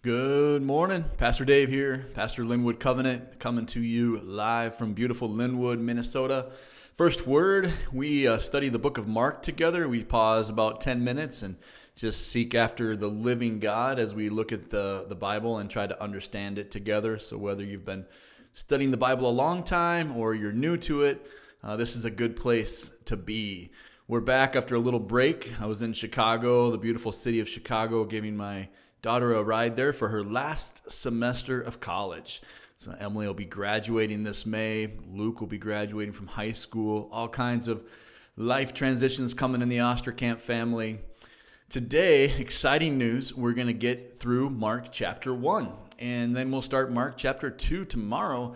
Good morning. Pastor Dave here, Pastor Linwood Covenant, coming to you live from beautiful Linwood, Minnesota. First word, we study the book of Mark together. We pause about 10 minutes and just seek after the living God as we look at the Bible and try to understand it together. So whether you've been studying the Bible a long time or you're new to it, this is a good place to be. We're back after a little break. I was in Chicago, the beautiful city of Chicago, giving my daughter a ride there for her last semester of college. So Emily will be graduating this May. Luke will be graduating from high school. All kinds of life transitions coming in the Osterkamp family. Today, exciting news. We're going to get through Mark chapter 1. And then we'll start Mark chapter 2 tomorrow.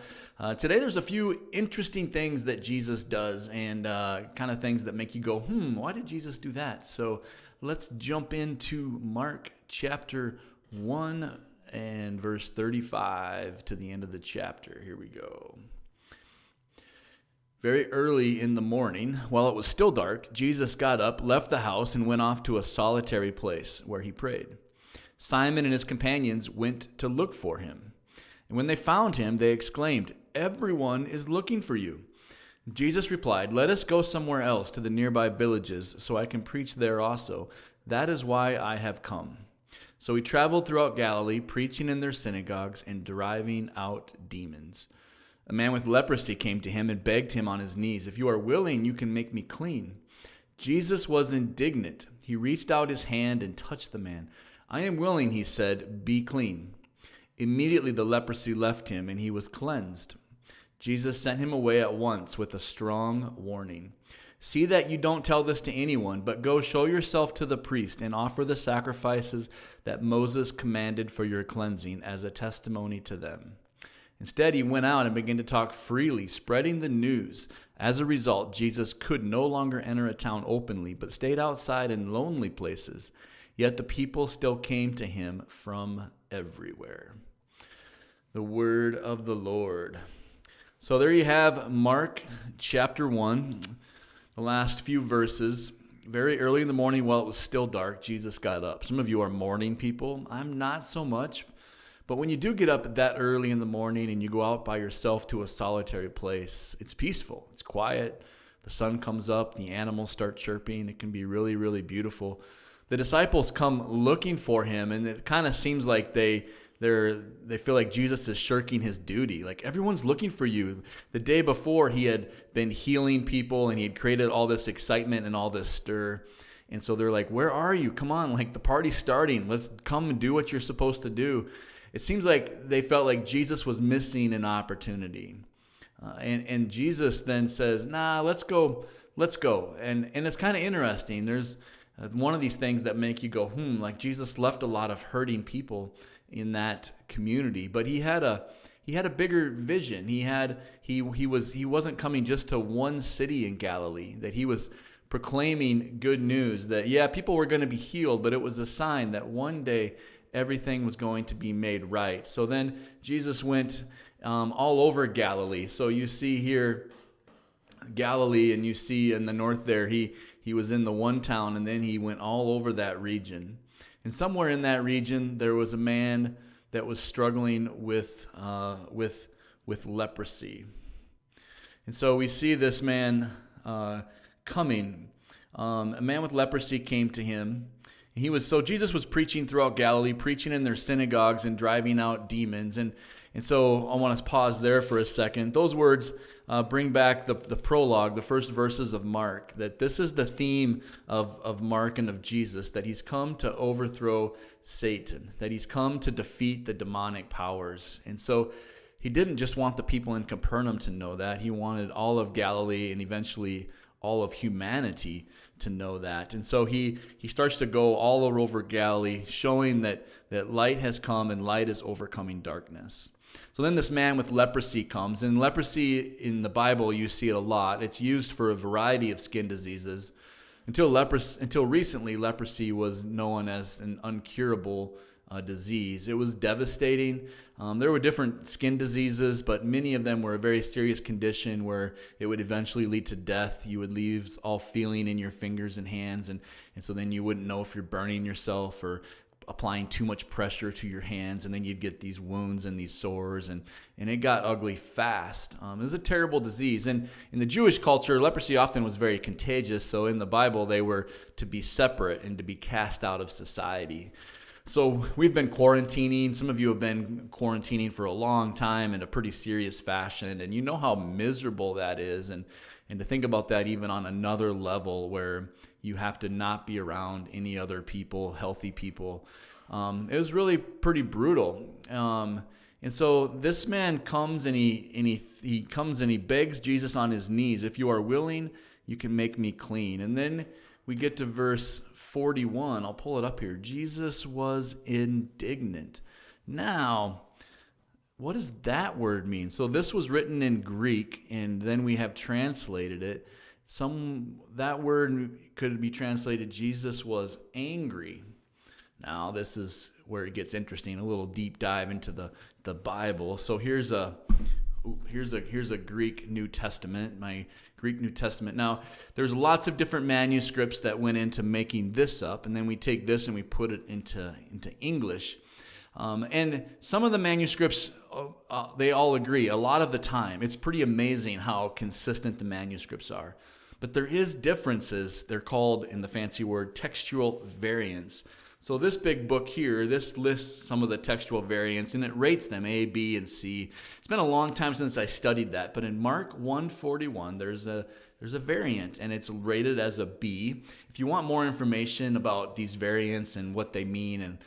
Today there's a few interesting things that Jesus does and kind of things that make you go, why did Jesus do that? So let's jump into Mark chapter 1 and verse 35 to the end of the chapter. Here we go. Very early in the morning, while it was still dark, Jesus got up, left the house, and went off to a solitary place where he prayed. Simon and his companions went to look for him. And when they found him, they exclaimed, "Everyone is looking for you." Jesus replied, "Let us go somewhere else to the nearby villages so I can preach there also. That is why I have come." So he traveled throughout Galilee, preaching in their synagogues and driving out demons. A man with leprosy came to him and begged him on his knees, "If you are willing, you can make me clean." Jesus was indignant. He reached out his hand and touched the man. "I am willing," he said, "be clean." Immediately the leprosy left him and he was cleansed. Jesus sent him away at once with a strong warning. "See that you don't tell this to anyone, but go show yourself to the priest and offer the sacrifices that Moses commanded for your cleansing as a testimony to them." Instead, he went out and began to talk freely, spreading the news. As a result, Jesus could no longer enter a town openly, but stayed outside in lonely places. Yet the people still came to him from everywhere. The word of the Lord. So there you have Mark chapter 1, the last few verses. Very early in the morning, while it was still dark, Jesus got up. Some of you are morning people. I'm not so much. But when you do get up that early in the morning and you go out by yourself to a solitary place, it's peaceful. It's quiet. The sun comes up. The animals start chirping. It can be really, really beautiful. The disciples come looking for him, and it kind of seems like they feel like Jesus is shirking his duty. Like, everyone's looking for you. The day before, he had been healing people, and he had created all this excitement and all this stir. And so they're like, "Where are you? Come on, like, the party's starting. Let's come and do what you're supposed to do." It seems like they felt like Jesus was missing an opportunity. And Jesus then says, "Nah, let's go. And it's kind of interesting. There's one of these things that make you go, like, Jesus left a lot of hurting people in that community, but he had a bigger vision. He wasn't coming just to one city in Galilee, that he was proclaiming good news that, yeah, people were going to be healed, but it was a sign that one day everything was going to be made right. So then Jesus went all over Galilee. So you see here Galilee, and you see in the north there, he was in the one town, and then he went all over that region. And somewhere in that region, there was a man that was struggling with leprosy. And so we see this man coming. A man with leprosy came to him. So Jesus was preaching throughout Galilee, preaching in their synagogues and driving out demons. And so I want to pause there for a second. Those words bring back the prologue, the first verses of Mark, that this is the theme of Mark and of Jesus, that he's come to overthrow Satan, that he's come to defeat the demonic powers. And so he didn't just want the people in Capernaum to know that. He wanted all of Galilee and eventually all of humanity to know that. And so he starts to go all over Galilee, showing that light has come and light is overcoming darkness. So then this man with leprosy comes, and leprosy in the Bible, you see it a lot. It's used for a variety of skin diseases. Until recently, leprosy was known as an uncurable disease. It was devastating. There were different skin diseases, but many of them were a very serious condition where it would eventually lead to death. You would lose all feeling in your fingers and hands, and so then you wouldn't know if you're burning yourself or applying too much pressure to your hands, and then you'd get these wounds and these sores, and it got ugly fast. It was a terrible disease. And in the Jewish culture, leprosy often was very contagious, so in the Bible, they were to be separate and to be cast out of society. So we've been quarantining. Some of you have been quarantining for a long time in a pretty serious fashion, and you know how miserable that is. And to think about that even on another level where you have to not be around any other people, healthy people, it was really pretty brutal. And so this man comes and he comes and he begs Jesus on his knees, "If you are willing, you can make me clean." And then we get to verse 41. I'll pull it up here. Jesus was indignant. Now, what does that word mean? So this was written in Greek, and then we have translated it. That word could be translated, Jesus was angry. Now, this is where it gets interesting, a little deep dive into the Bible. So here's a Greek New Testament, my Greek New Testament. Now, there's lots of different manuscripts that went into making this up, and then we take this and we put it into English. And some of the manuscripts, they all agree a lot of the time. It's pretty amazing how consistent the manuscripts are. But there is differences. They're called, in the fancy word, textual variance. So this big book here, this lists some of the textual variants, and it rates them A, B, and C. It's been a long time since I studied that, but in Mark 1:41, there's a variant, and it's rated as a B. If you want more information about these variants and what they mean, and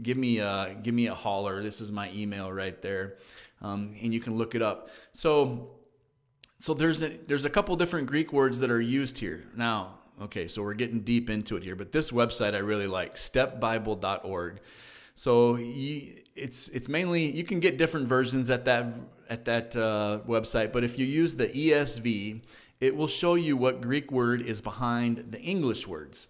give me a holler. This is my email right there, and you can look it up. So there's a couple different Greek words that are used here. Now, okay, so we're getting deep into it here, but this website I really like, stepbible.org. So it's mainly, you can get different versions at that website, but if you use the ESV, it will show you what Greek word is behind the English words.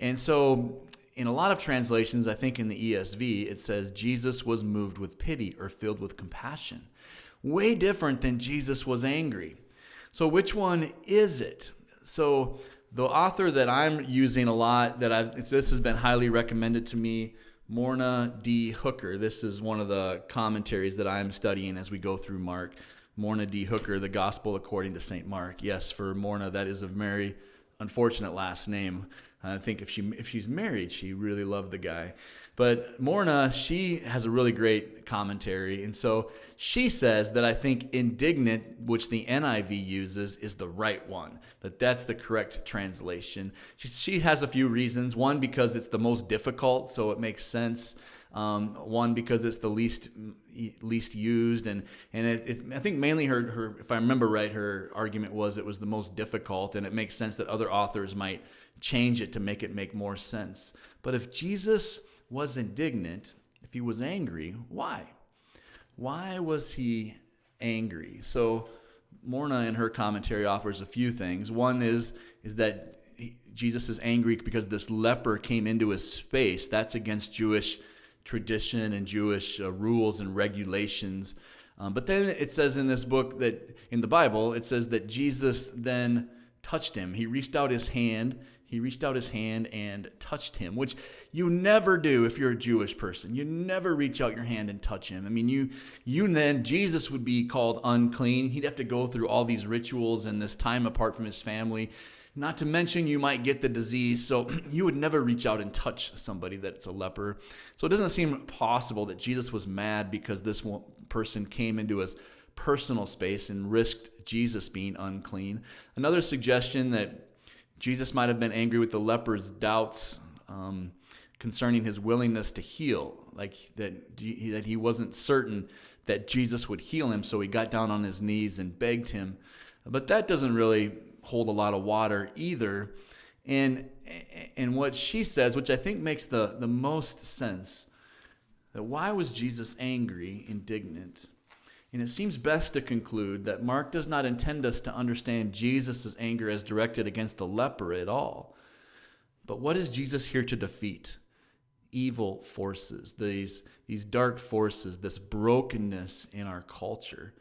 And so in a lot of translations, I think in the ESV, it says Jesus was moved with pity or filled with compassion. Way different than Jesus was angry. So which one is it? So the author that I'm using a lot, this has been highly recommended to me, Morna D. Hooker. This is one of the commentaries that I'm studying as we go through Mark. Morna D. Hooker, The Gospel According to St. Mark. Yes, for Morna, that is a very unfortunate last name. I think if she's married, she really loved the guy. But Morna, she has a really great commentary. And so she says that I think indignant, which the NIV uses, is the right one. That's the correct translation. She has a few reasons. One, because it's the most difficult, so it makes sense. One, because it's the least used. And I think mainly her, if I remember right, her argument was it was the most difficult, and it makes sense that other authors might change it to make it make more sense. But if Jesus was indignant, if he was angry, why? Why was he angry? So Morna in her commentary offers a few things. One is that Jesus is angry because this leper came into his space. That's against Jewish tradition and Jewish rules and regulations. But then it says in this book that in the Bible, it says that Jesus then touched him. He reached out his hand and touched him, which you never do if you're a Jewish person. You never reach out your hand and touch him. I mean, you then, Jesus would be called unclean. He'd have to go through all these rituals and this time apart from his family. Not to mention you might get the disease, so you would never reach out and touch somebody that's a leper. So it doesn't seem possible that Jesus was mad because this person came into his personal space and risked Jesus being unclean. Another suggestion that Jesus might have been angry with the leper's doubts concerning his willingness to heal, like that he wasn't certain that Jesus would heal him, so he got down on his knees and begged him. But that doesn't really hold a lot of water either. And what she says, which I think makes the most sense, that why was Jesus angry, indignant? And it seems best to conclude that Mark does not intend us to understand Jesus' anger as directed against the leper at all. But what is Jesus here to defeat? Evil forces, these dark forces, this brokenness in our culture.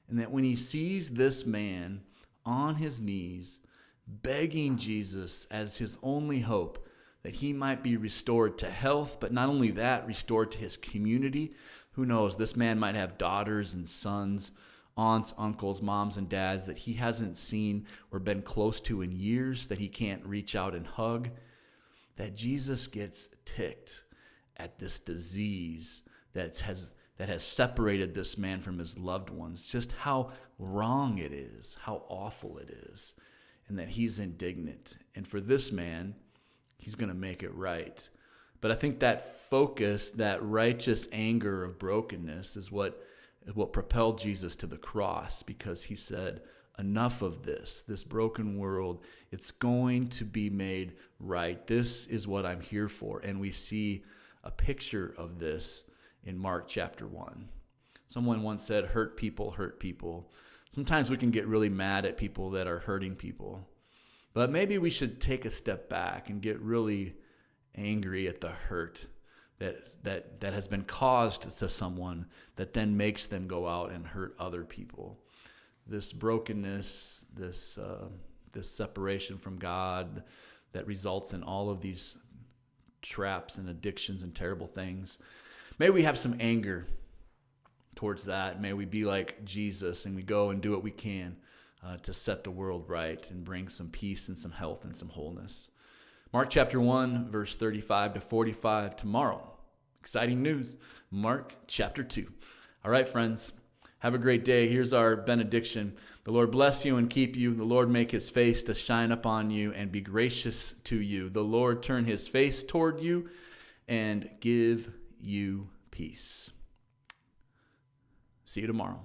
And that when he sees this man on his knees, begging Jesus as his only hope, that he might be restored to health, but not only that, restored to his community. Who knows, this man might have daughters and sons, aunts, uncles, moms, and dads that he hasn't seen or been close to in years, that he can't reach out and hug. That Jesus gets ticked at this disease that has separated this man from his loved ones, just how wrong it is, how awful it is, and that he's indignant. And for this man, he's going to make it right. But I think that focus, that righteous anger of brokenness is what propelled Jesus to the cross, because he said, enough of this broken world. It's going to be made right. This is what I'm here for. And we see a picture of this in Mark chapter 1. Someone once said, hurt people hurt people. Sometimes we can get really mad at people that are hurting people. But maybe we should take a step back and get really angry at the hurt that has been caused to someone that then makes them go out and hurt other people. This brokenness, this separation from God that results in all of these traps and addictions and terrible things. May we have some anger towards that. May we be like Jesus and we go and do what we can to set the world right and bring some peace and some health and some wholeness. Mark chapter 1, verse 35 to 45 tomorrow. Exciting news. Mark chapter 2. All right, friends. Have a great day. Here's our benediction. The Lord bless you and keep you. The Lord make his face to shine upon you and be gracious to you. The Lord turn his face toward you and give you peace. See you tomorrow.